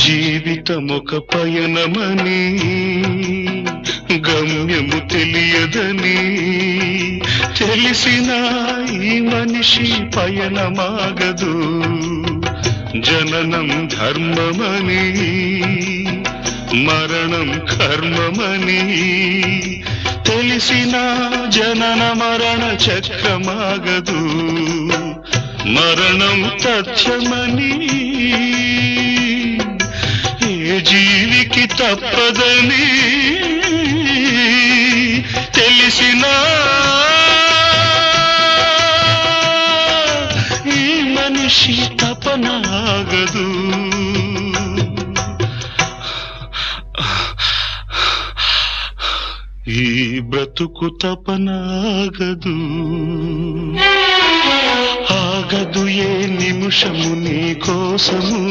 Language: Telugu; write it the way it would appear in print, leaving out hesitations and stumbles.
జీవితమొక పయనమని గమ్యము తెలియదని తెలిసిన ఈ మనిషి పయనమాగదు. జననం ధర్మమని మరణం కర్మమని తెలిసిన జనన మరణ చక్రమాగదు. మరణం తథ్యమని ఏ జీవికి తప్పదని తెలిసిన ఈ మనిషి తపనాగదు. ఈ బ్రతుకు తపనాగదు. ఆగదు ఏ నిమిషము నీ కోసము.